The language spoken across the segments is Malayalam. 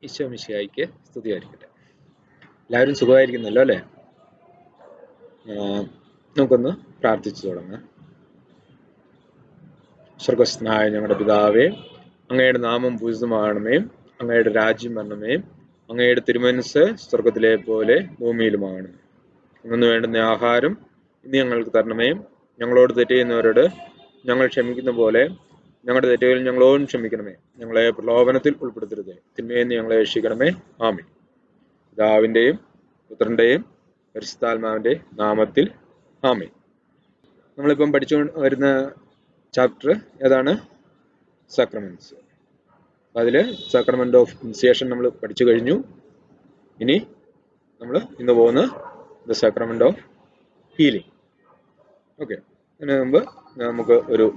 ഈശോ മിശിഹായ്ക്ക് സ്തുതിയായിരിക്കട്ടെ. എല്ലാവരും സുഖമായിരിക്കുന്നല്ലോ അല്ലേ? നമുക്കൊന്ന് പ്രാർത്ഥിച്ചു തുടങ്ങാം. സ്വർഗസ്ഥനായ ഞങ്ങളുടെ പിതാവേ, അങ്ങയുടെ നാമം പൂജിതമാകണമേ, അങ്ങയുടെ രാജ്യം വരണമേ, അങ്ങയുടെ തിരുമനസ്സ് സ്വർഗത്തിലെ പോലെ ഭൂമിയിലുമാകണമേ. അന്നു വേണ്ടുന്ന ആഹാരം ഇന്ന് ഞങ്ങൾക്ക് തരണമേ, ഞങ്ങളോട് തെറ്റ് ചെയ്യുന്നവരോട് ഞങ്ങൾ ക്ഷമിക്കുന്ന പോലെ ഞങ്ങളുടെ തെറ്റുകൾ ഞങ്ങളോടും ക്ഷമിക്കണമേ, ഞങ്ങളെ പ്രലോഭനത്തിൽ ഉൾപ്പെടുത്തരുത്, തിന്മയെന്ന് ഞങ്ങളെ രക്ഷിക്കണമേ. ആമേൻ. പിതാവിൻ്റെയും പുത്രൻ്റെയും പരിശുദ്ധാത്മാവിൻ്റെ നാമത്തിൽ ആമേൻ. നമ്മളിപ്പം പഠിച്ചു വരുന്ന ചാപ്റ്റർ ഏതാണ്? സാക്രമെന്റ്സ്. അതിൽ സാക്രമെന്റ് ഓഫ് ഇനിസിയേഷൻ നമ്മൾ പഠിച്ചു കഴിഞ്ഞു. ഇനി നമ്മൾ ഇന്ന് പോകുന്ന the sacrament of healing. Okay, അതിന് മുമ്പ് നമുക്ക് ഒരു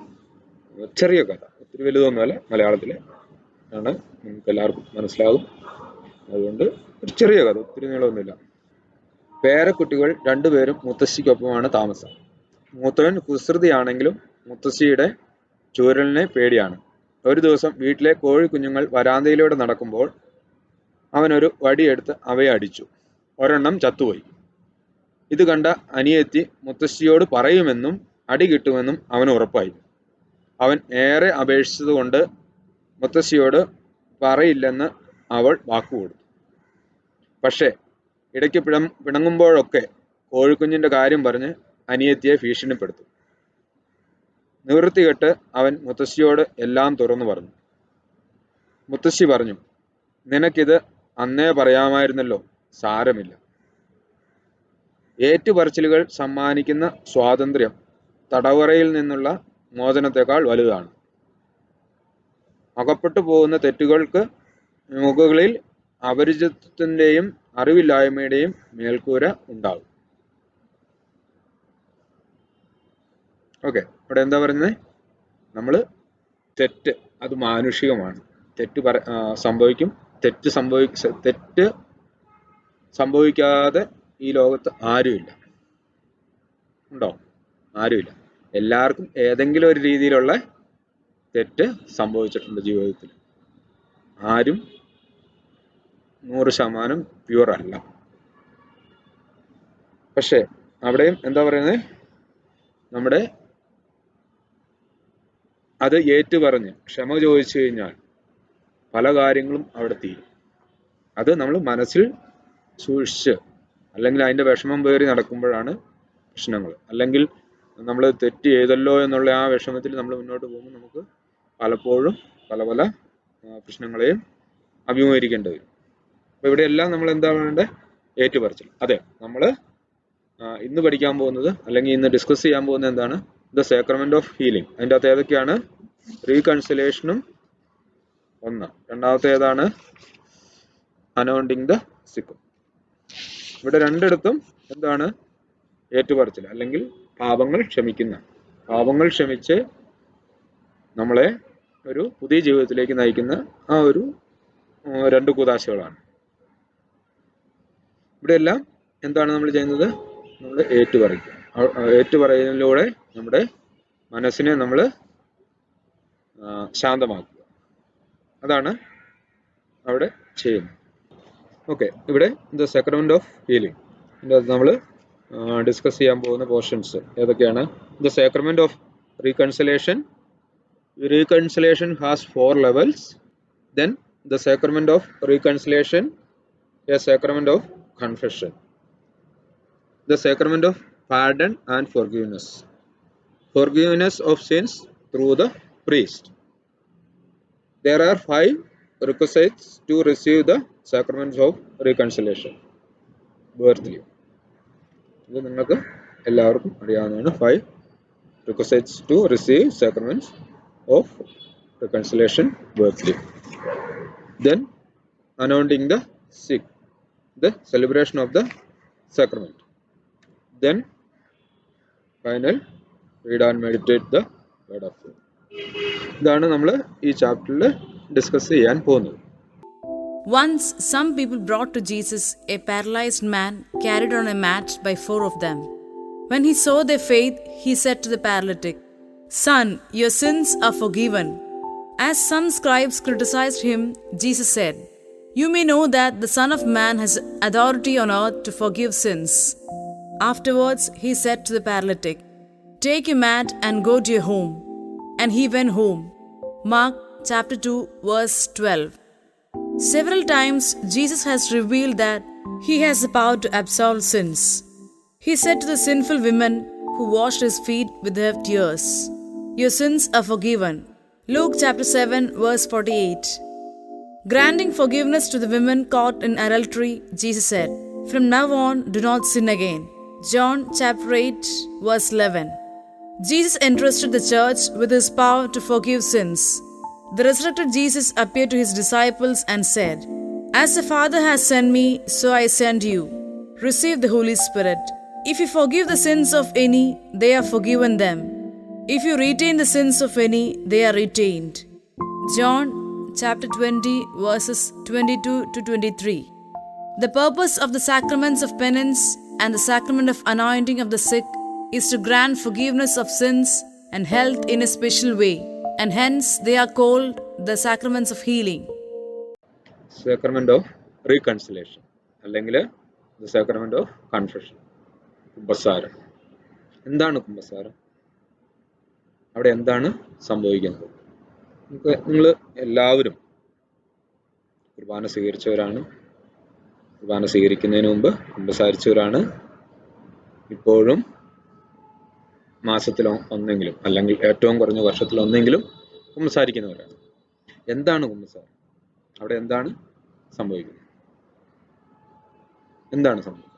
ചെറിയ കഥ, ഒത്തിരി വലുതൊന്നുമല്ല, മലയാളത്തിൽ ആണ്, നമുക്ക് എല്ലാവർക്കും മനസ്സിലാകും. അതുകൊണ്ട് ഒരു ചെറിയ കഥ, ഒത്തിരി നീളമൊന്നുമില്ല. പേരക്കുട്ടികൾ രണ്ടുപേരും മുത്തശ്ശിക്കൊപ്പമാണ് താമസം. മൂത്തവൻ കുസൃതിയാണെങ്കിലും മുത്തശ്ശിയുടെ ചൂരലിനെ പേടിയാണ്. ഒരു ദിവസം വീട്ടിലെ കോഴിക്കുഞ്ഞുങ്ങൾ വരാന്തയിലൂടെ നടക്കുമ്പോൾ അവനൊരു വടിയെടുത്ത് അവയെ അടിച്ചു. ഒരെണ്ണം ചത്തുപോയി. ഇത് കണ്ട അനിയത്തി മുത്തശ്ശിയോട് പറയുമെന്നും അടി കിട്ടുമെന്നും അവന് ഉറപ്പായി. അവൻ ഏറെ അപേക്ഷിച്ചതുകൊണ്ട് മുത്തശ്ശിയോട് പറയില്ലെന്ന് അവൾ വാക്കുകൊടുത്തു. പക്ഷേ ഇടയ്ക്ക് പിണങ്ങുമ്പോഴൊക്കെ കോഴിക്കുഞ്ഞിന്റെ കാര്യം പറഞ്ഞ് അനിയത്തിയെ ഭീഷണിപ്പെടുത്തും. നിവൃത്തികെട്ട് അവൻ മുത്തശ്ശിയോട് എല്ലാം തുറന്നു പറഞ്ഞു. മുത്തശ്ശി പറഞ്ഞു, നിനക്കിത് അന്നേ പറയാമായിരുന്നല്ലോ, സാരമില്ല. ഏറ്റുപറച്ചിലുകൾ സമ്മാനിക്കുന്ന സ്വാതന്ത്ര്യം തടവറയിൽ നിന്നുള്ള മോചനത്തെക്കാൾ വലുതാണ്. അകപ്പെട്ടു പോകുന്ന തെറ്റുകൾക്ക് മുകളിൽ അപരിചിതത്വത്തിന്റെയും അറിവില്ലായ്മയുടെയും മേൽക്കൂര ഉണ്ടാകും. ഓക്കെ, ഇവിടെ എന്താ പറയുന്നത്? നമ്മൾ തെറ്റ് അത് മാനുഷികമാണ്. തെറ്റ് സംഭവിക്കും. തെറ്റ് സംഭവിക്കാതെ ഈ ലോകത്ത് ആരുമില്ല. ഉണ്ടോ? ആരുമില്ല. എല്ലാവർക്കും ഏതെങ്കിലും ഒരു രീതിയിലുള്ള തെറ്റ് സംഭവിച്ചിട്ടുണ്ട് ജീവിതത്തിൽ. ആരും 100% പ്യുവർ അല്ല. പക്ഷെ അവിടെയും എന്താ പറയുന്നത്? നമ്മുടെ അത് ഏറ്റുപറഞ്ഞ് ക്ഷമ ചോദിച്ചു കഴിഞ്ഞാൽ പല കാര്യങ്ങളും അവിടെ തീരും. അത് നമ്മൾ മനസ്സിൽ സൂക്ഷിച്ച്, അല്ലെങ്കിൽ അതിൻ്റെ വിഷമം പേറി നടക്കുമ്പോഴാണ് പ്രശ്നങ്ങൾ. അല്ലെങ്കിൽ നമ്മൾ തെറ്റ് ചെയ്തല്ലോ എന്നുള്ള ആ വിഷമത്തിൽ നമ്മൾ മുന്നോട്ട് പോകുമ്പോൾ നമുക്ക് പലപ്പോഴും പല പല പ്രശ്നങ്ങളെയും അഭിമുഖീകരിക്കേണ്ടി വരും. അപ്പോൾ ഇവിടെയെല്ലാം നമ്മൾ എന്താ വേണ്ടത്? ഏറ്റുപറച്ചിൽ. അതെ, നമ്മൾ ഇന്ന് പഠിക്കാൻ പോകുന്നത്, അല്ലെങ്കിൽ ഇന്ന് ഡിസ്കസ് ചെയ്യാൻ പോകുന്നത് എന്താണ്? The sacrament of healing. അതിൻ്റെ അകത്ത് ഏതൊക്കെയാണ്? റീകൺസിലേഷനും ഒന്ന്. രണ്ടാമത്തെ ഏതാണ്? അനോയിന്റിങ് ദ സിക്ക്. ഇവിടെ രണ്ടിടത്തും എന്താണ്? ഏറ്റുപറച്ചിൽ, അല്ലെങ്കിൽ പാപങ്ങൾ ക്ഷമിക്കുന്ന. പാപങ്ങൾ ക്ഷമിച്ച് നമ്മളെ ഒരു പുതിയ ജീവിതത്തിലേക്ക് നയിക്കുന്ന ആ ഒരു രണ്ട് കൂതാശകളാണ്. ഇവിടെ എല്ലാം എന്താണ് നമ്മൾ ചെയ്യുന്നത്? നമ്മൾ ഏറ്റുപറയുക. ഏറ്റുപറയുന്നതിലൂടെ നമ്മുടെ മനസ്സിനെ നമ്മൾ ശാന്തമാക്കുക. അതാണ് അവിടെ ചെയ്യുന്നത്. ഓക്കെ, ഇവിടെ ദ സാക്രമെന്റ് ഓഫ് ഹീലിംഗ്. ഇതിൻ്റെ അകത്ത് നമ്മൾ ഡിസ്കസ് ചെയ്യാൻ പോകുന്ന പോർഷൻസ് ഏതൊക്കെയാണ്? The sacrament of reconciliation. Reconciliation has 4 levels. Then the sacrament of reconciliation, a sacrament of confession. The sacrament of pardon and forgiveness. Forgiveness of sins through the priest. There are 5 requisites to receive the sacraments of reconciliation. Birthly. ഇത് നിങ്ങൾക്ക് എല്ലാവർക്കും അറിയാവുന്നതാണ്. 5 requisites to receive sacraments of reconciliation birthday. Then anointing the sick, the celebration of the sacrament. Then final read and meditate the word of God. ഇതാണ് നമ്മൾ ഈ ചാപ്റ്ററിൽ ഡിസ്കസ് ചെയ്യാൻ പോകുന്നത്. Once some people brought to Jesus a paralyzed man carried on a mat by 4 of them. When he saw their faith, he said to the paralytic, "Son, your sins are forgiven." As some scribes criticized him, Jesus said, You may know that the Son of Man has authority on earth to forgive sins. Afterwards, he said to the paralytic, Take your mat and go to your home. And he went home. Mark chapter 2, verse 12. Several times, Jesus has revealed that he has the power to absolve sins. He said to the sinful women who washed his feet with their tears, Your sins are forgiven. Luke chapter 7, verse 48. Granting forgiveness to the women caught in adultery, Jesus said, From now on, do not sin again. John chapter 8, verse 11. Jesus entrusted the church with his power to forgive sins. The resurrected Jesus appeared to his disciples and said, As the Father has sent me, so I send you. Receive the Holy Spirit. If you forgive the sins of any, they are forgiven them. If you retain the sins of any, they are retained. John chapter 20, verses 22 to 23. The purpose of the sacraments of penance and the sacrament of anointing of the sick is to grant forgiveness of sins and health in a special way, and hence they are called the sacraments of healing. Sacrament of reconciliation, അല്ലെങ്കിൽ the sacrament of confession. കുമ്പസാരം. എന്താണ് കുമ്പസാരം? അവിടെ എന്താണ് സംഭവിക്കുന്നത്? നിങ്ങൾ എല്ലാവരും കുർബാന സ്വീകരിച്ചവരാണ്. കുർബാന സ്വീകരിക്കുന്നതിന് മുമ്പ് കുമ്പസാരിച്ചവരാണ്. ഇപ്പോഴും മാസത്തിൽ ഒന്നെങ്കിലും അല്ലെങ്കിൽ ഏറ്റവും കുറഞ്ഞ വർഷത്തിൽ ഒന്നെങ്കിലും കുമ്പസാരിക്കുന്നവരാണ്. എന്താണ് കുമ്പസാരം? അവിടെ എന്താണ് സംഭവിക്കുന്നത്? എന്താണ് സംഭവിക്കുന്നത്?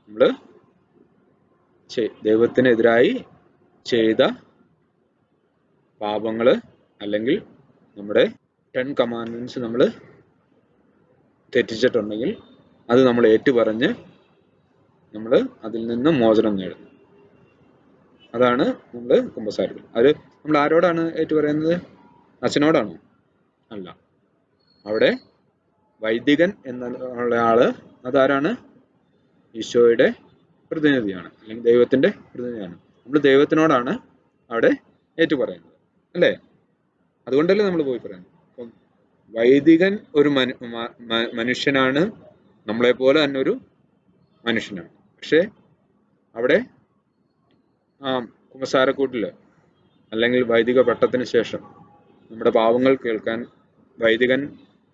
നമ്മൾ ദൈവത്തിനെതിരായി ചെയ്ത പാപങ്ങൾ അല്ലെങ്കിൽ നമ്മുടെ 10 കമാൻഡ്മെന്റ്സ് നമ്മൾ തെറ്റിച്ചിട്ടുണ്ടെങ്കിൽ അത് നമ്മൾ ഏറ്റുപറഞ്ഞ് നമ്മൾ അതിൽ നിന്ന് മോചനം നേടുന്നു. അതാണ് നമ്മൾ കുമ്പസാരത്തിൽ. അത് നമ്മൾ ആരോടാണ് ഏറ്റുപറയുന്നത്? അച്ഛനോടാണോ? അല്ല. അവിടെ വൈദികൻ എന്നുള്ള ആള് അതാരാണ്? ഈശോയുടെ പ്രതിനിധിയാണ്, അല്ലെങ്കിൽ ദൈവത്തിന്റെ പ്രതിനിധിയാണ്. നമ്മൾ ദൈവത്തിനോടാണ് അവിടെ ഏറ്റുപറയുന്നത്, അല്ലേ? അതുകൊണ്ടല്ലേ നമ്മൾ പോയി പറയുന്നത്. അപ്പം വൈദികൻ ഒരു മനുഷ്യനാണ്, നമ്മളെപ്പോലെ തന്നെ ഒരു മനുഷ്യനാണ്. പക്ഷെ അവിടെ കുമ്പസാരക്കൂട്ടില് അല്ലെങ്കിൽ വൈദിക പട്ടത്തിന് ശേഷം നമ്മുടെ പാവങ്ങൾ കേൾക്കാൻ വൈദികൻ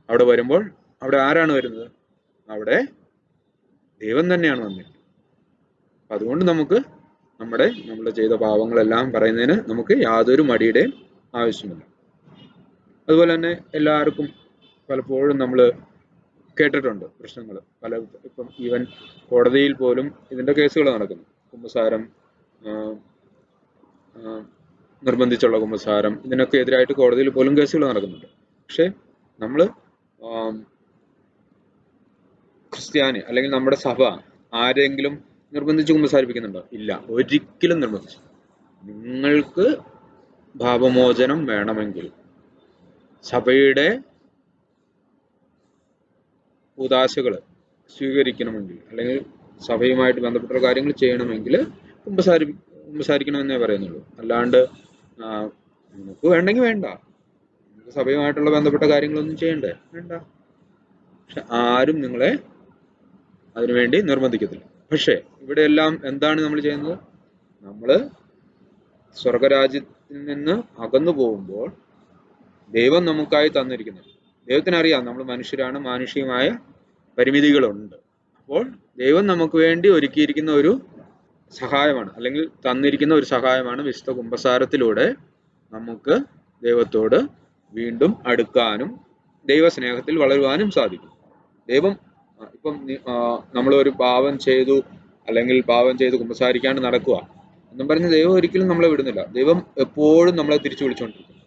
അവിടെ വരുമ്പോൾ അവിടെ ആരാണ് വരുന്നത്? അവിടെ ദൈവം തന്നെയാണ് വന്നിരിക്കുന്നത്. അതുകൊണ്ട് നമുക്ക് നമ്മൾ ചെയ്ത പാവങ്ങളെല്ലാം പറയുന്നതിന് നമുക്ക് യാതൊരു മടിയുടെയും ആവശ്യമില്ല. അതുപോലെ തന്നെ എല്ലാവർക്കും പലപ്പോഴും നമ്മൾ കേട്ടിട്ടുണ്ട് പ്രശ്നങ്ങൾ. ഇപ്പം ഈവൻ കോടതിയിൽ പോലും ഇതിന്റെ കേസുകൾ നടക്കുന്നു. കുമ്പസാരം, നിർബന്ധിച്ചുള്ള കുമ്പസാരം, ഇതിനൊക്കെ എതിരായിട്ട് കോടതിയിൽ പോലും കേസുകൾ നടക്കുന്നുണ്ട്. പക്ഷെ നമ്മൾ ക്രിസ്ത്യാനി അല്ലെങ്കിൽ നമ്മുടെ സഭ ആരെങ്കിലും നിർബന്ധിച്ച് കുമ്പസാരിപ്പിക്കുന്നുണ്ടോ? ഇല്ല, ഒരിക്കലും നിർബന്ധിച്ചു. നിങ്ങൾക്ക് പാപമോചനം വേണമെങ്കിൽ, സഭയുടെ ഉദാശകൾ സ്വീകരിക്കണമെങ്കിൽ, അല്ലെങ്കിൽ സഭയുമായിട്ട് ബന്ധപ്പെട്ട കാര്യങ്ങൾ ചെയ്യണമെങ്കിൽ കുമ്പസാരിക്കണമെന്നേ പറയുന്നുള്ളൂ. അല്ലാണ്ട് നമുക്ക് വേണ്ടെങ്കിൽ വേണ്ട, നമുക്ക് സഭയുമായിട്ടുള്ള ബന്ധപ്പെട്ട കാര്യങ്ങളൊന്നും ചെയ്യണ്ടേ? വേണ്ട. പക്ഷെ ആരും നിങ്ങളെ അതിനുവേണ്ടി നിർബന്ധിക്കത്തില്ല. പക്ഷെ ഇവിടെ എല്ലാം എന്താണ് നമ്മൾ ചെയ്യുന്നത്? നമ്മൾ സ്വർഗരാജ്യത്തിൽ നിന്ന് അകന്നു പോകുമ്പോൾ ദൈവം നമുക്കായി തന്നിരിക്കുന്നത്, ദൈവത്തിനറിയാം നമ്മൾ മനുഷ്യരാണ്, മാനുഷികമായ പരിമിതികളുണ്ട്. അപ്പോൾ ദൈവം നമുക്ക് വേണ്ടി ഒരുക്കിയിരിക്കുന്ന ഒരു സഹായമാണ്, അല്ലെങ്കിൽ തന്നിരിക്കുന്ന ഒരു സഹായമാണ് വിശുദ്ധ കുമ്പസാരത്തിലൂടെ നമുക്ക് ദൈവത്തോട് വീണ്ടും അടുക്കാനും ദൈവസ്നേഹത്തിൽ വളരുവാനും സാധിക്കും. ദൈവം ഇപ്പം നമ്മൾ ഒരു പാപം ചെയ്തു അല്ലെങ്കിൽ പാപം ചെയ്ത് കുമ്പസാരിക്കാണ്ട് നടക്കുക എന്നും പറഞ്ഞ് ദൈവം ഒരിക്കലും നമ്മളെ വിടുന്നില്ല. ദൈവം എപ്പോഴും നമ്മളെ തിരിച്ചു വിളിച്ചുകൊണ്ടിരിക്കും.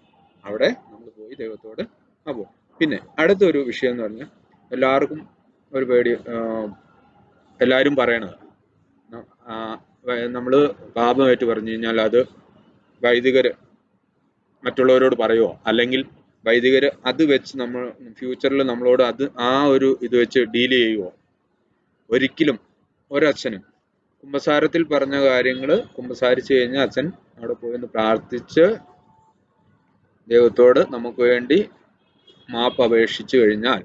അവിടെ നമ്മൾ പോയി ദൈവത്തോട് പോകും. പിന്നെ അടുത്തൊരു വിഷയം എന്ന് പറഞ്ഞാൽ എല്ലാവർക്കും ഒരു പേടി, എല്ലാവരും പറയണത്, നമ്മൾ പാപമായിട്ട് പറഞ്ഞു കഴിഞ്ഞാൽ അത് വൈദികര് മറ്റുള്ളവരോട് പറയുമോ, അല്ലെങ്കിൽ വൈദികര് അത് വെച്ച് നമ്മൾ ഫ്യൂച്ചറിൽ നമ്മളോട് ആ ഒരു ഇത് വെച്ച് ഡീൽ ചെയ്യുമോ? ഒരിക്കലും ഒരച്ഛനും കുമ്പസാരത്തിൽ പറഞ്ഞ കാര്യങ്ങൾ കുമ്പസാരിച്ചു കഴിഞ്ഞാൽ അച്ഛൻ അവിടെ പോയി പ്രാർത്ഥിച്ച് ദൈവത്തോട് നമുക്ക് വേണ്ടി മാപ്പ് അപേക്ഷിച്ചു കഴിഞ്ഞാൽ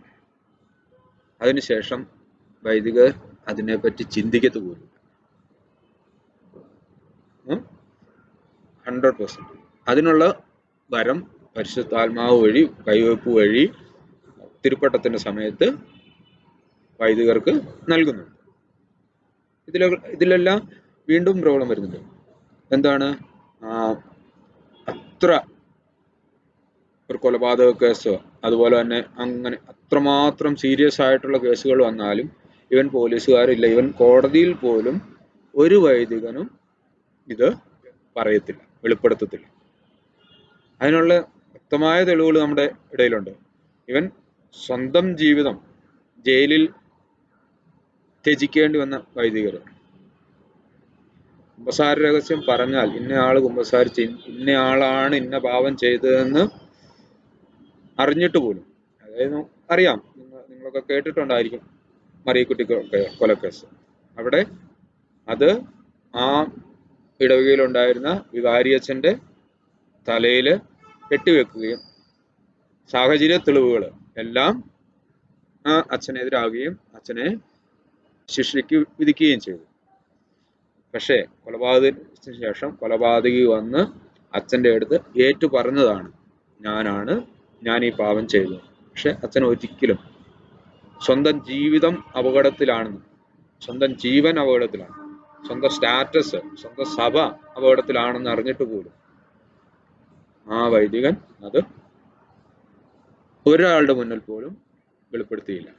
അതിനുശേഷം വൈദികർ അതിനെപ്പറ്റി ചിന്തിക്കത്ത് പോലും 100%. അതിനുള്ള വരം പരിശുദ്ധാത്മാവ് വഴി, കൈവയ്പ് വഴി തിരുപ്പട്ടത്തിന്റെ സമയത്ത് വൈദികർക്ക് നൽകുന്നുണ്ട്. ഇതിലെല്ലാം വീണ്ടും പ്രോബ്ലം വരുന്നുണ്ട്. എന്താണ്? അത്ര ഒരു കൊലപാതക കേസോ അതുപോലെ തന്നെ അങ്ങനെ അത്രമാത്രം സീരിയസ് ആയിട്ടുള്ള കേസുകൾ വന്നാലും ഇവൻ പോലീസുകാരില്ല, ഇവൻ കോടതിയിൽ പോലും ഒരു വൈദികനും ഇത് പറയത്തില്ല, വെളിപ്പെടുത്തത്തില്ല. അതിനുള്ള വ്യക്തമായ തെളിവുകൾ നമ്മുടെ ഇടയിലുണ്ട്. ഇവൻ സ്വന്തം ജീവിതം ജയിലിൽ ത്യജിക്കേണ്ടി വന്ന വൈദികർ കുമ്പസാര രഹസ്യം പറഞ്ഞാൽ ഇന്നയാള് കുമ്പസാരിച്ച് ഇന്നയാളാണ് ഇന്ന പാപം ചെയ്തതെന്ന് അറിഞ്ഞിട്ട് പോലും, അതായത് അറിയാം, നിങ്ങളൊക്കെ കേട്ടിട്ടുണ്ടായിരിക്കും മറിയക്കുട്ടിക്കൊക്കെ കൊലക്കേസ്. അവിടെ അത് ആ ഇടവകയിലുണ്ടായിരുന്ന വികാരിയച്ഛൻ്റെ തലയിൽ കെട്ടിവെക്കുകയും സാഹചര്യ തെളിവുകൾ എല്ലാം ആ അച്ഛനെതിരാകുകയും അച്ഛനെ ശിക്ഷയ്ക്ക് വിധിക്കുകയും ചെയ്തു. പക്ഷേ കൊലപാതകത്തിന് ശേഷം കൊലപാതകി വന്ന് അച്ഛൻ്റെ അടുത്ത് ഏറ്റു പറഞ്ഞതാണ്, ഞാൻ ഈ പാപം ചെയ്തു. പക്ഷെ അച്ഛൻ ഒരിക്കലും സ്വന്തം ജീവിതം അപകടത്തിലാണെന്ന്, സ്വന്തം ജീവൻ അപകടത്തിലാണ്, സ്വന്തം സ്റ്റാറ്റസ്, സ്വന്തം സഭ അപകടത്തിലാണെന്ന് അറിഞ്ഞിട്ട് പോലും ആ വൈദികൻ അത് ഒരാളുടെ മുന്നിൽ പോലും വെളിപ്പെടുത്തിയില്ല.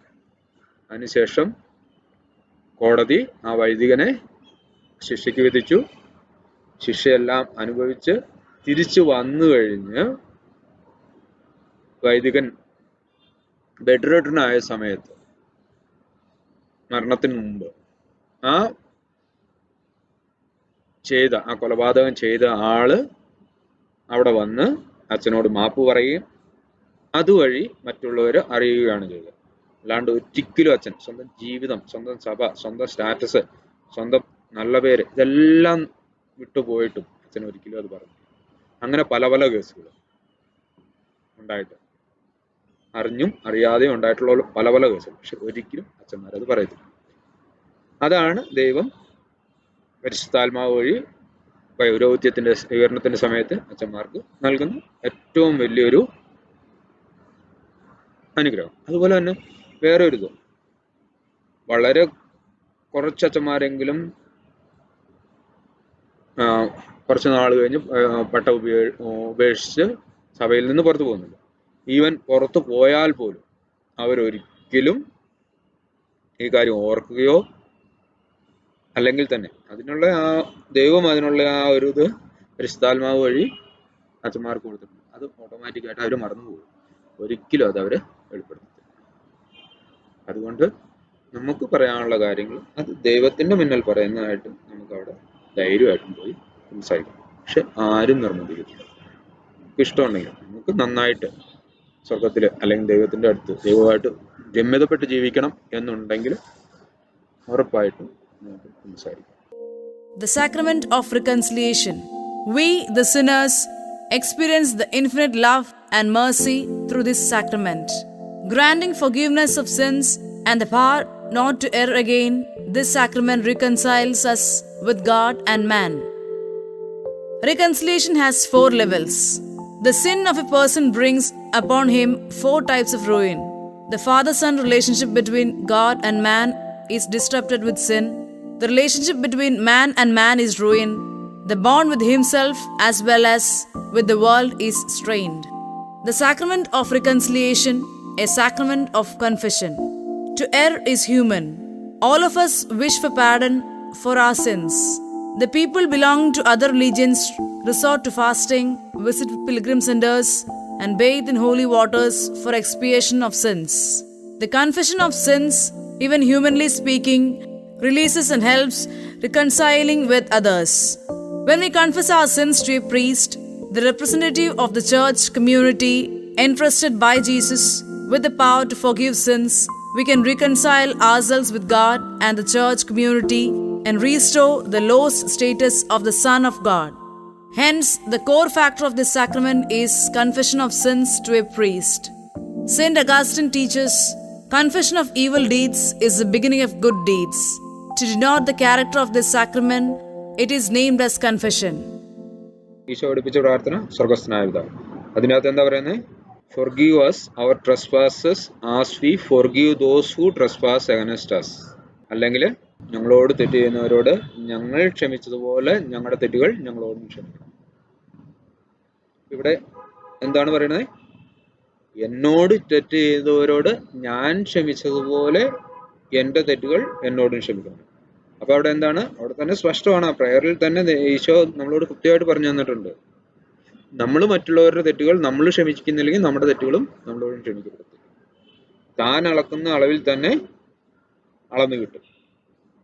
അതിനുശേഷം കോടതി ആ വൈദികനെ ശിക്ഷയ്ക്ക് വിധിച്ചു. ശിക്ഷയെല്ലാം അനുഭവിച്ച് തിരിച്ചു വന്നു കഴിഞ്ഞ് വൈദികൻ ബെഡ്റിഡനായ സമയത്ത്, മരണത്തിന് മുമ്പ്, ആ കൊലപാതകം ചെയ്ത ആള് അവിടെ വന്ന് അച്ഛനോട് മാപ്പ് പറയുകയും അതുവഴി മറ്റുള്ളവരെ അറിയുകയാണ് ചെയ്തത്. അല്ലാണ്ട് ഒരിക്കലും അച്ഛൻ സ്വന്തം ജീവിതം, സ്വന്തം സഭ, സ്വന്തം സ്റ്റാറ്റസ്, സ്വന്തം നല്ല പേര് ഇതെല്ലാം വിട്ടുപോയിട്ടും അച്ഛൻ ഒരിക്കലും അത് പറഞ്ഞു. അങ്ങനെ പല പല കേസുകൾ ഉണ്ടായിട്ട്, അറിഞ്ഞും അറിയാതെയും ഉണ്ടായിട്ടുള്ള പല പല കേസുകൾ. പക്ഷെ ഒരിക്കലും അച്ഛന്മാരത് പറയത്തില്ല. അതാണ് ദൈവം പരിശുദ്ധാത്മാവ് വഴി പൗരോഹിത്യത്തിന്റെ സ്വീകരണത്തിന്റെ സമയത്ത് അച്ഛന്മാർക്ക് നൽകുന്ന ഏറ്റവും വലിയൊരു അനുഗ്രഹം. അതുപോലെ തന്നെ വേറെ ഒരു ഇത്, വളരെ കുറച്ച് അച്ഛന്മാരെങ്കിലും കുറച്ച് നാൾ കഴിഞ്ഞ് പട്ട ഉപേക്ഷിച്ച് സഭയിൽ നിന്ന് പുറത്തു പോകുന്നില്ല. ഈവൻ പുറത്തു പോയാൽ പോലും അവരൊരിക്കലും ഈ കാര്യം ഓർക്കുകയോ, അല്ലെങ്കിൽ തന്നെ അതിനുള്ള ദൈവം അതിനുള്ള ഒരു ഇത് പരിശുദ്ധാത്മാവ് വഴി അച്ഛന്മാർക്ക് കൊടുത്തിട്ടുണ്ട്. അത് ഓട്ടോമാറ്റിക്കായിട്ട് അവർ മറന്നുപോകും. ഒരിക്കലും അത് അവരെ വെളിപ്പെടുത്തത്തില്ല. അതുകൊണ്ട് നമുക്ക് പറയാനുള്ള കാര്യങ്ങൾ അത് ദൈവത്തിന്റെ മുന്നിൽ പറയുന്നതായിട്ട് നമുക്ക് അവിടെ ധൈര്യമായിട്ടും പോയി സംസാരിക്കാം. പക്ഷെ ആരും നിർബന്ധിക്കത്തില്ല. നമുക്ക് ഇഷ്ടമുണ്ടെങ്കിൽ നമുക്ക് നന്നായിട്ട് സ്വർഗത്തിൽ അല്ലെങ്കിൽ ദൈവത്തിന്റെ അടുത്ത് ദൈവമായിട്ട് രമ്യതപ്പെട്ട് ജീവിക്കണം എന്നുണ്ടെങ്കിൽ ഉറപ്പായിട്ടും നമുക്ക് സംസാരിക്കാം. The sacrament of reconciliation. We, the sinners, experience the infinite love and mercy through this sacrament. Granting forgiveness of sins and the power not to err again, this sacrament reconciles us with God and man. Reconciliation has 4 levels. The sin of a person brings upon him 4 types of ruin. The father-son relationship between God and man is disrupted with sin. The relationship between man and man is ruined. The bond with himself as well as with the world is strained. The sacrament of reconciliation, a sacrament of confession. To err is human. All of us wish for pardon for our sins. The people belonging to other religions resort to fasting, visit pilgrim centers, and bathe in holy waters for expiation of sins. The confession of sins, even humanly speaking, releases and helps reconciling with others. When we confess our sins to a priest, the representative of the church community entrusted by Jesus with the power to forgive sins, we can reconcile ourselves with God and the church community and restore the lost status of the Son of God. Hence, the core factor of this sacrament is confession of sins to a priest. Saint Augustine teaches, Confession of evil deeds is the beginning of good deeds. To denote the character of this sacrament, it is named as confession. Isho പഠിപ്പിച്ച പ്രാർത്ഥന സ്വർഗസ്ഥനായ പിതാവേ. അതിനകത്ത് എന്താ പറയുന്നത്? Forgive us our trespasses as we forgive those who trespass against us. അല്ലെങ്കിൽ ഞങ്ങളോട് തെറ്റ് ചെയ്യുന്നവരോട് ഞങ്ങൾ ക്ഷമിച്ചതുപോലെ ഞങ്ങളുടെ തെറ്റുകൾ ഞങ്ങളോടും ക്ഷമിക്കണം. ഇവിടെ എന്താണ് പറയുന്നത്? എന്നോട് തെറ്റ് ചെയ്തവരോട് ഞാൻ ക്ഷമിച്ചതുപോലെ എൻ്റെ തെറ്റുകൾ എന്നോടും ക്ഷമിക്കണം. അപ്പൊ അവിടെ എന്താണ്? അവിടെ തന്നെ സ്പഷ്ടമാണ്. ആ പ്രയറിൽ തന്നെ ഈശോ നമ്മളോട് കൃത്യമായിട്ട് പറഞ്ഞു തന്നിട്ടുണ്ട്. നമ്മൾ മറ്റുള്ളവരുടെ തെറ്റുകൾ നമ്മൾ ക്ഷമിക്കുന്നില്ലെങ്കിൽ നമ്മുടെ തെറ്റുകളും നമ്മളോടും ക്ഷമിക്കപ്പെടത്തില്ല. താൻ അളക്കുന്ന അളവിൽ തന്നെ അളന്നു കിട്ടും.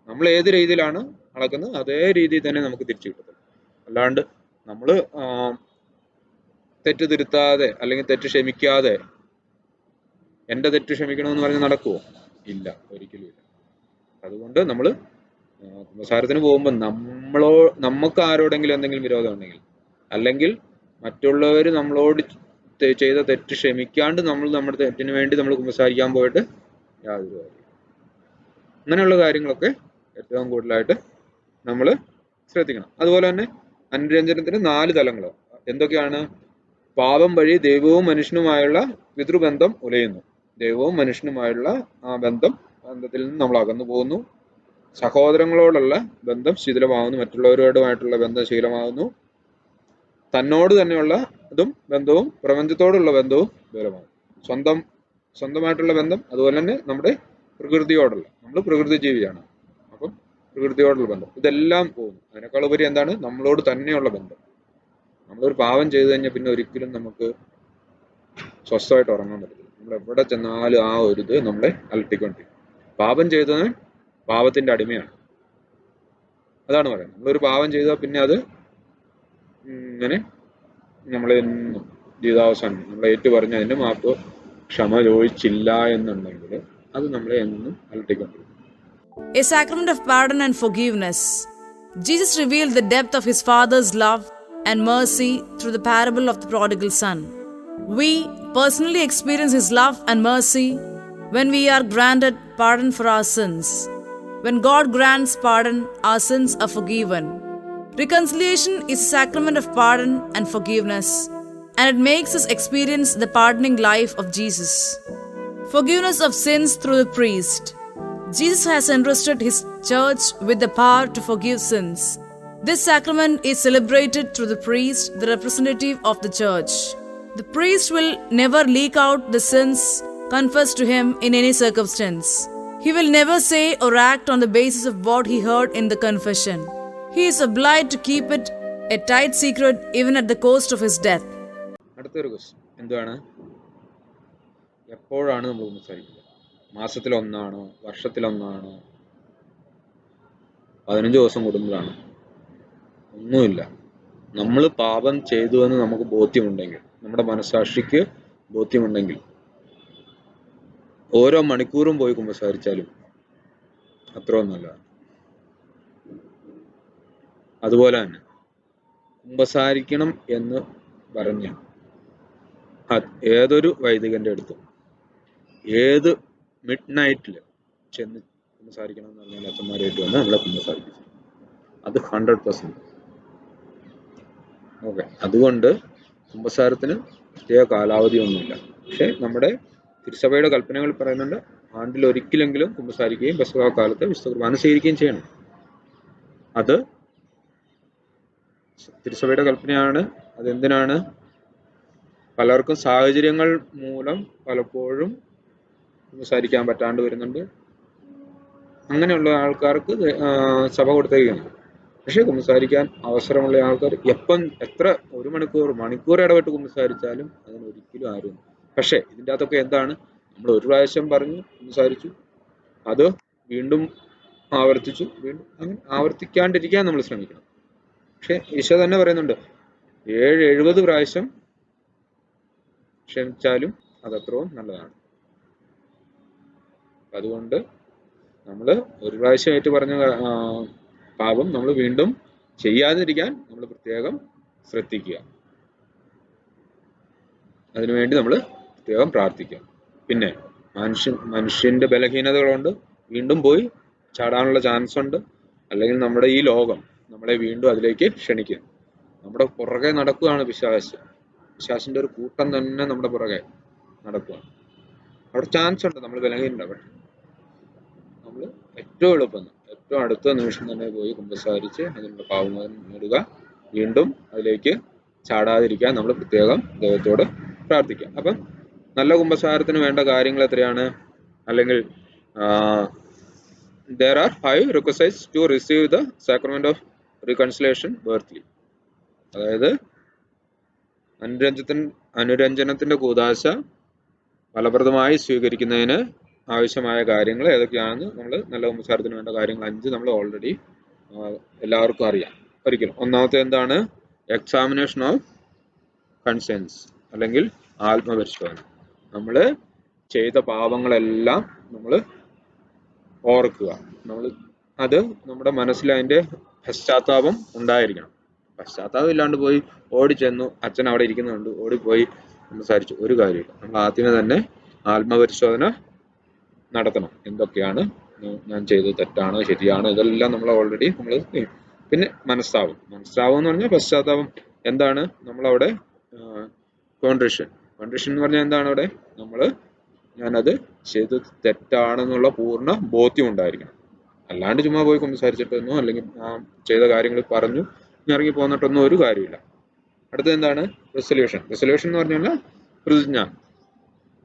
നമ്മൾ ഏത് രീതിയിലാണ് അളക്കുന്നത് അതേ രീതിയിൽ തന്നെ നമുക്ക് തിരിച്ചു കിട്ടത്തില്ല. അല്ലാണ്ട് നമ്മൾ തെറ്റ് തിരുത്താതെ അല്ലെങ്കിൽ തെറ്റ് ക്ഷമിക്കാതെ എൻ്റെ തെറ്റ് ക്ഷമിക്കണമെന്ന് പറഞ്ഞ് നടക്കുമോ? ഇല്ല, ഒരിക്കലും ഇല്ല. അതുകൊണ്ട് നമ്മൾ കുമ്പസാരത്തിന് പോകുമ്പോൾ നമുക്ക് ആരോടെങ്കിലും എന്തെങ്കിലും വിരോധം ഉണ്ടെങ്കിൽ, അല്ലെങ്കിൽ മറ്റുള്ളവർ നമ്മളോട് ചെയ്ത തെറ്റ് ക്ഷമിക്കാണ്ട് നമ്മൾ നമ്മുടെ തെറ്റിന് വേണ്ടി നമ്മൾ കുമ്പസാരിക്കാൻ പോയിട്ട് യാതൊരു കാര്യം. അങ്ങനെയുള്ള കാര്യങ്ങളൊക്കെ ഏറ്റവും കൂടുതലായിട്ട് നമ്മൾ ശ്രദ്ധിക്കണം. അതുപോലെ തന്നെ അനുരഞ്ജനത്തിന് 4 തലങ്ങൾ എന്തൊക്കെയാണ്? പാപം വഴി ദൈവവും മനുഷ്യനുമായുള്ള പിതൃബന്ധം ഉലയുന്നു. ദൈവവും മനുഷ്യനുമായുള്ള ആ ബന്ധത്തിൽ നിന്ന് നമ്മൾ അകന്നു പോകുന്നു. സഹോദരങ്ങളോടുള്ള ബന്ധം ശീലമാകുന്നു. മറ്റുള്ളവരുമായിട്ടുള്ള ബന്ധം ശീലമാകുന്നു. തന്നോട് തന്നെയുള്ള ബന്ധവും പ്രപഞ്ചത്തോടുള്ള ബന്ധവും ദൂരമാകും. സ്വന്തമായിട്ടുള്ള ബന്ധം, അതുപോലെ തന്നെ നമ്മുടെ പ്രകൃതിയോടുള്ള, നമ്മൾ പ്രകൃതി ജീവിയാണ്, അപ്പം പ്രകൃതിയോടുള്ള ബന്ധം, ഇതെല്ലാം പോകുന്നു. അതിനേക്കാൾ ഉപരി എന്താണ്? നമ്മളോട് തന്നെയുള്ള ബന്ധം. നമ്മളൊരു പാപം ചെയ്തു കഴിഞ്ഞാൽ പിന്നെ ഒരിക്കലും നമുക്ക് സ്വസ്ഥമായിട്ട് ഉറങ്ങാൻ പറ്റില്ല. നമ്മൾ എവിടെ ചെന്നാലും ആ ഒരു ഇത് നമ്മളെ അലട്ടിക്കൊണ്ടിരിക്കും. പാപം ചെയ്തവൻ പാപത്തിന്റെ അടിമയാണ്. അതാണ് പറയുന്നത്. നമ്മളൊരു പാപം ചെയ്താൽ പിന്നെ അത് ഇങ്ങനെ നമ്മളെന്നും ജീവിതാവസാനം നമ്മൾ ഏറ്റു പറഞ്ഞ് അതിന്റെ മാപ്പ് ക്ഷമ ചോദിച്ചില്ല എന്നുണ്ടെങ്കിൽ അത് നമ്മളെ എന്നും അലട്ടിക്കൊണ്ടിരിക്കും. A sacrament of pardon and forgiveness. Jesus revealed the depth of his Father's love and mercy through the parable of the prodigal son. We personally experience his love and mercy when we are granted pardon for our sins. When God grants pardon, our sins are forgiven. Reconciliation is a sacrament of pardon and forgiveness, and it makes us experience the pardoning life of Jesus. Forgiveness of sins through the priest. Jesus has entrusted his church with the power to forgive sins. This sacrament is celebrated through the priest, the representative of the church. The priest will never leak out the sins confessed to him in any circumstance. He will never say or act on the basis of what he heard in the confession. He is obliged to keep it a tight secret even at the cost of his death. അടുത്തൊരു ക്വസ്റ്റ്യൻ എന്താണ്? എപ്പോഴാണ് നമ്മൾ കുമ്പസാരിക്കുക? മാസത്തിലൊന്നാണോ? വർഷത്തിലൊന്നാണോ? 15 ദിവസം കൂടുമ്പോഴാണോ? ഒന്നുമില്ല. നമ്മൾ പാപം ചെയ്തു എന്ന് നമുക്ക് ബോധ്യമുണ്ടെങ്കിൽ, നമ്മുടെ മനസാക്ഷിക്ക് ബോധ്യമുണ്ടെങ്കിൽ ഓരോ മണിക്കൂറും പോയി കുമ്പസാരിച്ചാലും അത്രയും നല്ലതാണ്. അതുപോലെ തന്നെ കുമ്പസാരിക്കണം എന്ന് പറഞ്ഞ ഏതൊരു വൈദികന്റെ അടുത്തും ഏത് മിഡ് നൈറ്റിൽ ചെന്ന് കുമ്പസാരിക്കണം എന്ന് പറഞ്ഞാൽ അച്ഛന്മാരായിട്ട് വന്ന് നമ്മളെ കുമ്പസാരിപ്പിച്ചു. അത് 100%. ഓക്കെ. അതുകൊണ്ട് കുമ്പസാരത്തിന് പ്രത്യേക കാലാവധി ഒന്നുമില്ല. പക്ഷെ നമ്മുടെ തിരുസഭയുടെ കൽപ്പനകൾ പറയുന്നുണ്ട്, ആണ്ടിൽ ഒരിക്കലെങ്കിലും കുമ്പസാരിക്കുകയും പെസഹ കാലത്ത് വിശുദ്ധ കുർബാന സ്വീകരിക്കുകയും ചെയ്യണം. അത് തിരുസഭയുടെ കൽപ്പനയാണ്. അതെന്തിനാണ്? പലർക്കും സാഹചര്യങ്ങൾ മൂലം പലപ്പോഴും കുമ്പസാരിക്കാൻ പറ്റാണ്ട് വരുന്നുണ്ട്. അങ്ങനെയുള്ള ആൾക്കാർക്ക് സഭ കൊടുത്തേക്കുന്നുണ്ട്. പക്ഷെ കുമ്പസാരിക്കാൻ അവസരമുള്ള ആൾക്കാർ എത്ര 1 മണിക്കൂർ ഇടവിട്ട് കുമ്പസാരിച്ചാലും അതിനൊരിക്കലും ആരും. പക്ഷെ ഇതിൻ്റെ അകത്തൊക്കെ എന്താണ്? നമ്മൾ ഒരു പ്രാവശ്യം പറഞ്ഞു കുമ്പസാരിച്ചു, അത് വീണ്ടും ആവർത്തിച്ചു, വീണ്ടും അങ്ങനെ ആവർത്തിക്കാണ്ടിരിക്കാൻ നമ്മൾ ശ്രമിക്കണം. പക്ഷെ ഈശോ തന്നെ പറയുന്നുണ്ട് 70 പ്രാവശ്യം ക്ഷമിച്ചാലും അതത്രയും നല്ലതാണ്. അതുകൊണ്ട് നമ്മൾ ഒരു പ്രാവശ്യമായിട്ട് പറഞ്ഞ പാപം നമ്മൾ വീണ്ടും ചെയ്യാതിരിക്കാൻ നമ്മൾ പ്രത്യേകം ശ്രദ്ധിക്കുക. അതിനുവേണ്ടി നമ്മൾ പ്രത്യേകം പ്രാർത്ഥിക്കുക. പിന്നെ മനുഷ്യന്റെ ബലഹീനതകളുണ്ട്, വീണ്ടും പോയി ചാടാനുള്ള ചാൻസ് ഉണ്ട്. അല്ലെങ്കിൽ നമ്മുടെ ഈ ലോകം നമ്മളെ വീണ്ടും അതിലേക്ക് ക്ഷണിക്കും. നമ്മുടെ പുറകെ നടക്കുകയാണ് പിശാചിന്റെ ഒരു കൂട്ടം തന്നെ നമ്മുടെ പുറകെ നടക്കുകയാണ്. അവിടെ ചാൻസ് ഉണ്ട് നമ്മൾ ബലഹീനരാണ്. നമ്മൾ ഏറ്റവും അടുത്ത നിമിഷം തന്നെ പോയി കുമ്പസാരിച്ച് അതിനുള്ള പാപമോചനം നേടുക. വീണ്ടും അതിലേക്ക് ചാടാതിരിക്കാൻ നമ്മൾ പ്രത്യേകം ദൈവത്തോട് പ്രാർത്ഥിക്കുക. അപ്പം നല്ല കുമ്പസാരത്തിന് വേണ്ട കാര്യങ്ങൾ എത്രയാണ്? അല്ലെങ്കിൽ there are 5 requisites to receive the sacrament of reconciliation worthily. അതായത് അനുരഞ്ജനത്തിന്റെ കൂദാശ ഫലപ്രദമായി സ്വീകരിക്കുന്നതിന് ആവശ്യമായ കാര്യങ്ങൾ ഏതൊക്കെയാണെന്ന് നമ്മൾ നല്ല കുമ്പസാരത്തിന് വേണ്ട കാര്യങ്ങൾ 5 നമ്മൾ ഓൾറെഡി എല്ലാവർക്കും അറിയാം. ഒരിക്കലും ഒന്നാമത്തെ എന്താണ്? എക്സാമിനേഷൻ ഓഫ് കൺസേൺസ് അല്ലെങ്കിൽ ആത്മപരിശോധന. നമ്മൾ ചെയ്ത പാപങ്ങളെല്ലാം നമ്മൾ ഓർക്കുക. അത് നമ്മുടെ മനസ്സിൽ അതിന്റെ പശ്ചാത്താപം ഉണ്ടായിരിക്കണം. പശ്ചാത്താപം ഇല്ലാണ്ട് പോയി ഓടിച്ചെന്നു അച്ഛൻ അവിടെ ഇരിക്കുന്നുണ്ട് ഓടിപ്പോയി സംസാരിച്ചു ഒരു കാര്യമില്ല. നമ്മൾ ആദ്യമേ തന്നെ ആത്മപരിശോധന നടത്തണം. എന്തൊക്കെയാണ് ഞാൻ ചെയ്തത്, തെറ്റാണോ ശരിയാണോ, ഇതെല്ലാം നമ്മൾ ഓൾറെഡി പിന്നെ മനസ്താപം എന്ന് പറഞ്ഞാൽ പശ്ചാത്താപം. എന്താണ് നമ്മളവിടെ കോൺട്രിഷൻ എന്ന് പറഞ്ഞാൽ എന്താണ്? അവിടെ ഞാനത് ചെയ്തത് തെറ്റാണെന്നുള്ള പൂർണ്ണ ബോധ്യം ഉണ്ടായിരിക്കണം. അല്ലാണ്ട് ചുമ്മാ പോയി സംസാരിച്ചിട്ടൊന്നോ അല്ലെങ്കിൽ ചെയ്ത കാര്യങ്ങൾ പറഞ്ഞു ഇറങ്ങി പോന്നിട്ടൊന്നും ഒരു കാര്യമില്ല. അടുത്തത് എന്താണ്? റെസൊല്യൂഷൻ എന്ന് പറഞ്ഞാൽ പ്രതിജ്ഞ.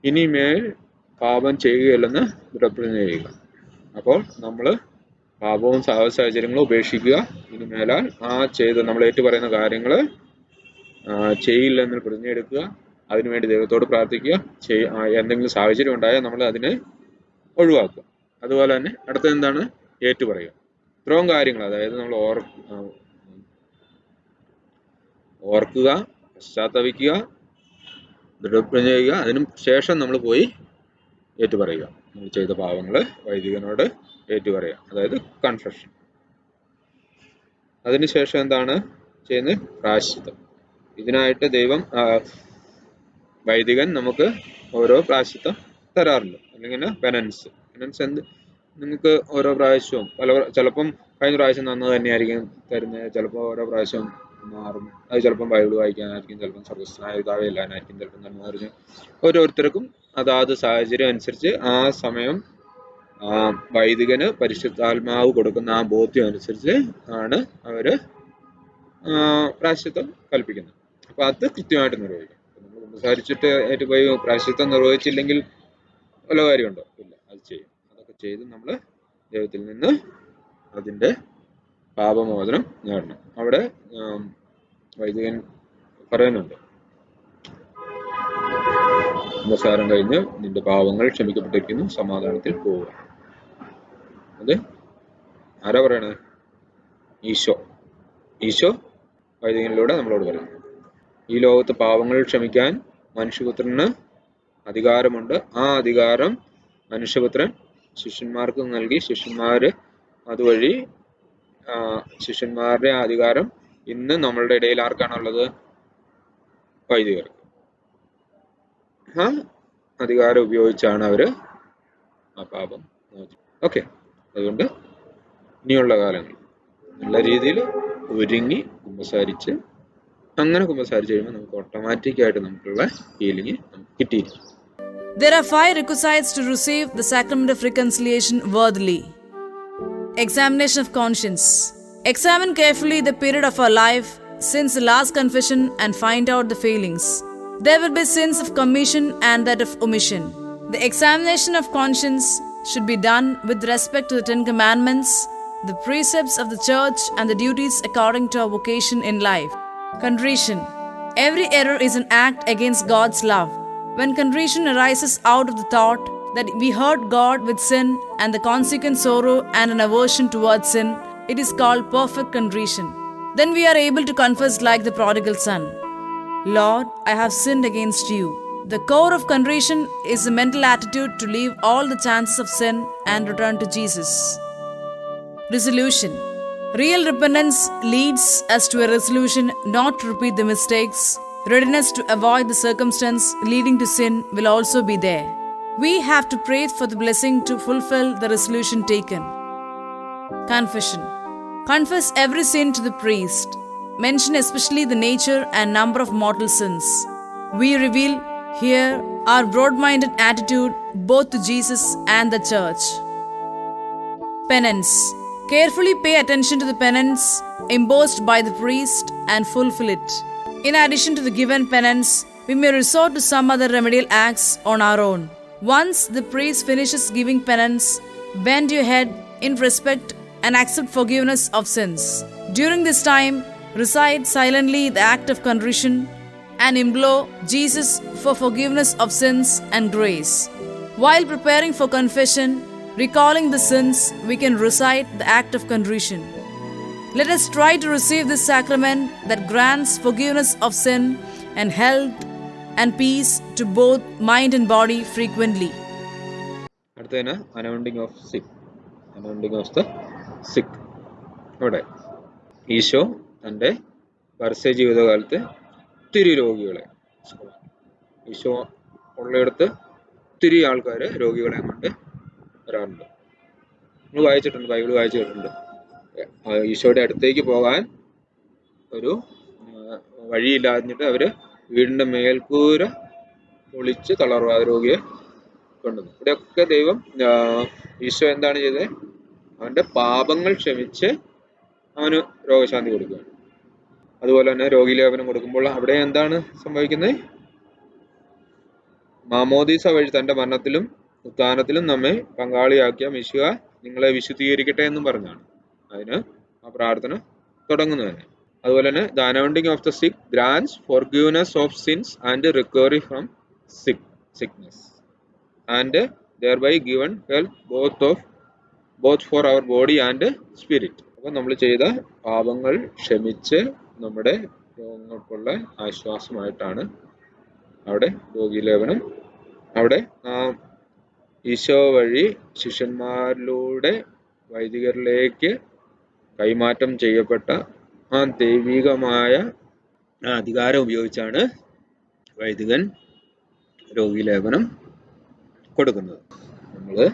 ഇനിമേൽ പാപം ചെയ്യുകയല്ലെന്ന് പ്രതിജ്ഞ ചെയ്യുക. അപ്പോൾ നമ്മൾ പാപവും സാഹചര്യങ്ങളും ഉപേക്ഷിക്കുക. ഇനി മേലാൽ നമ്മൾ ഏറ്റുപറയുന്ന കാര്യങ്ങൾ ചെയ്യില്ലെന്ന് പ്രതിജ്ഞ എടുക്കുക. അതിനുവേണ്ടി ദൈവത്തോട് പ്രാർത്ഥിക്കുക. എന്തെങ്കിലും സാഹചര്യം ഉണ്ടായാൽ നമ്മൾ അതിനെ ഒഴിവാക്കുക. അതുപോലെ തന്നെ അടുത്തത് എന്താണ്? ഏറ്റുപറയുക. ഇത്രയും കാര്യങ്ങൾ, അതായത് നമ്മൾ ഓർക്കുക, പശ്ചാത്തപിക്കുക, ദൃഢപ്രതിജ്ഞ ചെയ്യുക. അതിനു ശേഷം നമ്മൾ പോയി ഏറ്റുപറയുക. നമ്മൾ ചെയ്ത പാവങ്ങൾ വൈദികനോട് ഏറ്റുപറയുക, അതായത് കൺഫെഷൻ. അതിനുശേഷം എന്താണ് ചെയ്യുന്നത്? പ്രായശ്ചിത്തം. ഇതിനായിട്ട് വൈദികൻ നമുക്ക് ഓരോ പ്രായശ്ചിത്തം തരാറുണ്ട്. അല്ലെങ്കിൽ പെനൻസ് നിങ്ങൾക്ക് ഓരോ പ്രാവശ്യവും ചിലപ്പം കഴിഞ്ഞ പ്രാവശ്യം നന്നത് തന്നെയായിരിക്കും തരുന്നത്. ചിലപ്പോൾ ഓരോ പ്രാവശ്യം മാറും. അത് ചിലപ്പം ബൈബിൾ വായിക്കാനായിരിക്കും, ചിലപ്പം സർവസ്നായ പിതാവേ എല്ലാനായിരിക്കും, ചിലപ്പം നന്മ പറഞ്ഞ് ഓരോരുത്തർക്കും അതാത് സാഹചര്യം അനുസരിച്ച് ആ സമയം വൈദികന് പരിശുദ്ധാത്മാവ് കൊടുക്കുന്ന ആ ബോധ്യം അനുസരിച്ച് ആണ് അവര് പ്രായശ്ചിത്തം കൽപ്പിക്കുന്നത്. അപ്പൊ അത് കൃത്യമായിട്ട് നിർവഹിക്കും. നമ്മൾ സംസാരിച്ചിട്ട് ആയിട്ട് പോയി പ്രായശ്ചിത്തം നിർവഹിച്ചില്ലെങ്കിൽ വല്ല കാര്യമുണ്ടോ? ഇല്ല. അത് ചെയ്യും. അതൊക്കെ ചെയ്ത് നമ്മൾ ദൈവത്തിൽ നിന്ന് അതിന്റെ പാപമോചനം നേടണം. അവിടെ വൈദികൻ പറയുന്നുണ്ട്, നമസ്കാരം കഴിഞ്ഞ് നിന്റെ പാവങ്ങൾ ക്ഷമിക്കപ്പെട്ടിരിക്കുന്നു, സമാധാനത്തിൽ പോവുക. അത് ആരാ പറയണത്? ഈശോ വൈദികനിലൂടെ നമ്മളോട് പറയുന്നു. ഈ ലോകത്ത് പാവങ്ങൾ ക്ഷമിക്കാൻ മനുഷ്യപുത്രന് അധികാരമുണ്ട്. ആ അധികാരം മനുഷ്യപുത്രൻ ശിഷ്യന്മാർക്ക് നൽകി. ശിഷ്യന്മാര് അതുവഴി ശിഷ്യന്മാരുടെ അധികാരം ഇന്ന് നമ്മളുടെ ഇടയിൽ ആർക്കാണുള്ളത്? വൈദികർക്ക്. ആ അധികാരം ഉപയോഗിച്ചാണ് അവര് ആ പാപം മോചിപ്പിക്കുന്നത്. ഓക്കെ. അതുകൊണ്ട് ഇനിയുള്ള കാലങ്ങൾ നല്ല രീതിയിൽ ഒരുങ്ങി കുമ്പസാരിച്ച് കഴിയുമ്പോൾ നമുക്ക് ഓട്ടോമാറ്റിക്കായിട്ട് നമുക്കുള്ള ഹീലിംഗ് നമുക്ക് കിട്ടിയിരിക്കും. There are 5 requisites to receive the sacrament of reconciliation worthily. Examination of conscience. Examine carefully the period of our life since the last confession and find out the failings. There will be sins of commission and that of omission. The examination of conscience should be done with respect to the 10 commandments, the precepts of the church, and the duties according to our vocation in life. Contrition. Every error is an act against God's love. When contrition arises out of the thought that we hurt God with sin and the consequent sorrow and an aversion towards sin, it is called perfect contrition. Then we are able to confess like the prodigal son, Lord, I have sinned against you. The core of contrition is the mental attitude to leave all the chances of sin and return to Jesus. Resolution. Real repentance leads us to a resolution not to repeat the mistakes. Readiness to avoid the circumstance leading to sin will also be there. We have to pray for the blessing to fulfill the resolution taken. Confession. Confess every sin to the priest. Mention especially the nature and number of mortal sins. We reveal here our broad-minded attitude both to Jesus and the church. Penance. Carefully pay attention to the penance imposed by the priest and fulfill it. In addition to the given penance, we may resort to some other remedial acts on our own. Once the priest finishes giving penance, bend your head in respect and accept forgiveness of sins. During this time, recite silently the act of contrition and implore Jesus for forgiveness of sins and grace. While preparing for confession, recalling the sins, we can recite the act of contrition. Let us try to receive this sacrament that grants forgiveness of sin and health and peace to both mind and body frequently. അടുത്തതിന് anointing of sick. Anointing of the സിക്ക്. ഇവിടെ ഈശോ തൻ്റെ പരസ്യ ജീവിതകാലത്ത് ഒത്തിരി രോഗികളെ, ഈശോ ഉള്ളിടത്ത് ഒത്തിരി ആൾക്കാർ രോഗികളെ കൊണ്ട് വരാറുണ്ട്. നമ്മൾ വായിച്ചിട്ടുണ്ട്, ബൈബിൾ വായിച്ചിട്ടുണ്ട്. ഈശോയുടെ അടുത്തേക്ക് പോകാൻ ഒരു വഴിയില്ലാഞ്ഞിട്ട് അവർ വീടിൻ്റെ മേൽക്കൂര പൊളിച്ച് തളർവാദ രോഗിയെ കൊണ്ടുവന്നു. ഇവിടെയൊക്കെ ദൈവം ഈശോ എന്താണ് ചെയ്തത്? അവൻ്റെ പാപങ്ങൾ ക്ഷമിച്ച് അവന് രോഗശാന്തി കൊടുക്കുകയാണ്. അതുപോലെ തന്നെ രോഗീലേപനം കൊടുക്കുമ്പോൾ അവിടെ എന്താണ് സംഭവിക്കുന്നത്? മാമോദീസ വഴി തൻ്റെ മരണത്തിലും ഉത്ഥാനത്തിലും നമ്മെ പങ്കാളിയാക്കിയ മിശിഹ നിങ്ങളെ വിശുദ്ധീകരിക്കട്ടെ എന്നും പറഞ്ഞാണ് അതിന് ആ പ്രാർത്ഥന തുടങ്ങുന്നത് തന്നെ. അതുപോലെ തന്നെ the anointing of the sick grants forgiveness of sins and recovery from sickness and thereby given health both for our body and spirit. അപ്പോൾ നമ്മൾ ചെയ്ത പാപങ്ങൾ ക്ഷമിച്ച് നമ്മുടെ രോഗങ്ങൾക്കുള്ള ആശ്വാസമായിട്ടാണ് അവിടെ രോഗീലേപനം. അവിടെ ഈശോ വഴി ശിഷ്യന്മാരിലൂടെ വൈദികരിലേക്ക് കൈമാറ്റം ചെയ്യപ്പെട്ട ആ ദൈവികമായ അധികാരം ഉപയോഗിച്ചാണ് വൈദികൻ രോഗീലേപനം കൊടുക്കുന്നത്.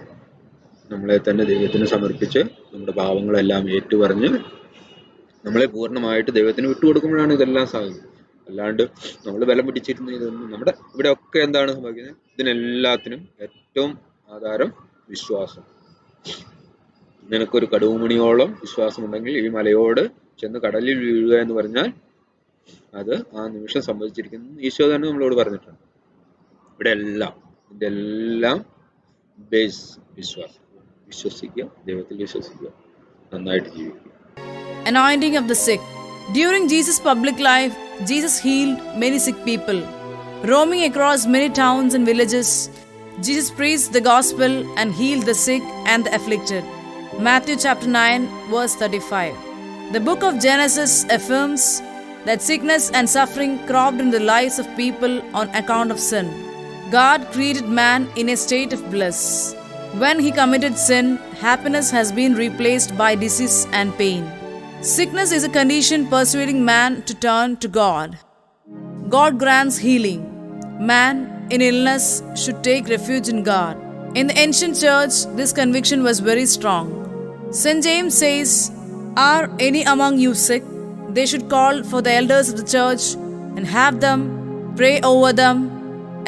നമ്മളെ തന്നെ ദൈവത്തിന് സമർപ്പിച്ച് നമ്മുടെ പാവങ്ങളെല്ലാം ഏറ്റുപറഞ്ഞ് നമ്മളെ പൂർണ്ണമായിട്ട് ദൈവത്തിന് വിട്ടുകൊടുക്കുമ്പോഴാണ് ഇതെല്ലാം സാധിക്കുന്നത്. അല്ലാണ്ട് നമ്മൾ ബലം പിടിച്ചിരുന്ന ഇതൊന്നും നമ്മുടെ ഇവിടെ ഒക്കെ എന്താണ് സംഭവിക്കുന്നത്? ഇതിനെല്ലാത്തിനും ഏറ്റവും ആധാരം വിശ്വാസം. നിനക്കൊരു കടുവുമണിയോളം വിശ്വാസമുണ്ടെങ്കിൽ ഈ മലയോട് ചെന്ന് കടലിൽ വീഴുക എന്ന് പറഞ്ഞാൽ അത് ആ നിമിഷം സംഭവിച്ചിരിക്കുന്നു. ഈശോ തന്നെ നമ്മളോട് പറഞ്ഞിട്ടുണ്ട്. ഇവിടെ ഇതിൻ്റെ എല്ലാം ബേസ് വിശ്വാസം. വിശ്വസിക്കുക, ദൈവത്തിൽ വിശ്വസിക്കുക, നന്നായിട്ട് ജീവിക്കുക. Anointing of the sick. During Jesus' public life, Jesus healed many sick people. Roaming across many towns and villages, Jesus preached the gospel and healed the sick and the afflicted. Matthew chapter 9 verse 35. The book of Genesis affirms that sickness and suffering cropped in the lives of people on account of sin. God created man in a state of bliss. When he committed sin, happiness has been replaced by disease and pain. Sickness is a condition persuading man to turn to God. God grants healing. Man in illness should take refuge in God. In the ancient church, this conviction was very strong. St. James says, "Are any among you sick? They should call for the elders of the church and have them pray over them,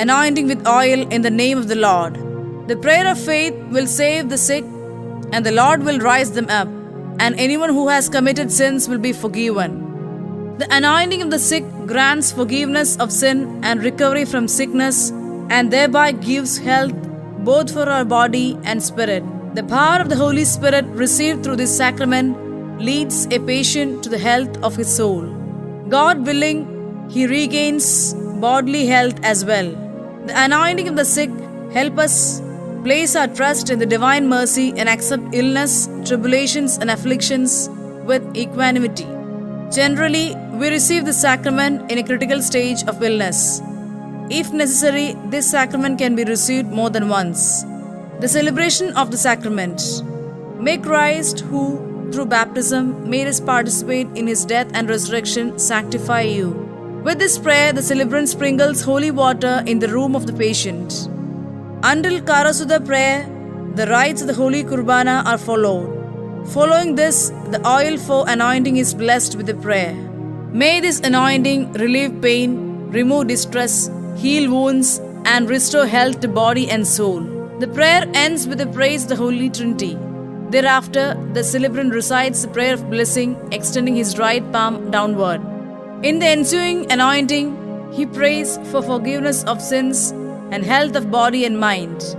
anointing with oil in the name of the Lord. The prayer of faith will save the sick, and the Lord will raise them up, and anyone who has committed sins will be forgiven." The anointing of the sick grants forgiveness of sin and recovery from sickness, and thereby gives health both for our body and spirit. The power of the Holy Spirit received through this sacrament leads a patient to the health of his soul. God willing, he regains bodily health as well. The anointing of the sick help us place our trust in the divine mercy and accept illness, tribulations and afflictions with equanimity. Generally, we receive the sacrament in a critical stage of illness. If necessary, this sacrament can be received more than once. The celebration of the sacrament. May Christ, who through baptism made us participate in his death and resurrection, sanctify you. With this prayer, the celebrant sprinkles holy water in the room of the patient. Until Karasuda prayer, the rites of the Holy Kurbana are followed. Following this, the oil for anointing is blessed with the prayer. May this anointing relieve pain, remove distress, heal wounds, and restore health to body and soul. The prayer ends with the praise of the Holy Trinity. Thereafter, the celebrant recites the prayer of blessing, extending his right palm downward. In the ensuing anointing, he prays for forgiveness of sins and health of body and mind.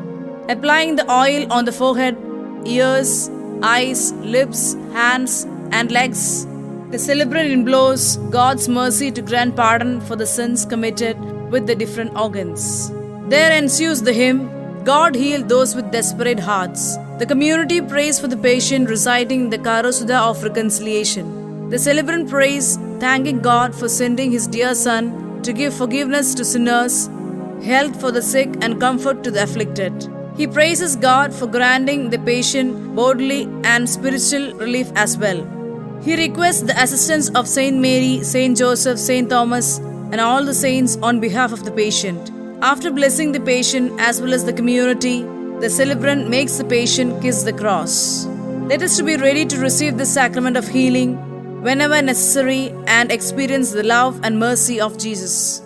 Applying the oil on the forehead, ears, eyes, lips, hands, and legs, the celebrant implores God's mercy to grant pardon for the sins committed with the different organs. There ensues the hymn, God heal those with desperate hearts. The community prays for the patient reciting the Karasuda of reconciliation. The celebrant prays, thanking God for sending his dear Son to give forgiveness to sinners, health for the sick, and comfort to the afflicted. He praises God for granting the patient bodily and spiritual relief as well. He requests the assistance of Saint Mary, Saint Joseph, Saint Thomas, and all the saints on behalf of the patient. After blessing the patient as well as the community, the celebrant makes the patient kiss the cross. Let us to be ready to receive this sacrament of healing whenever necessary and experience the love and mercy of Jesus.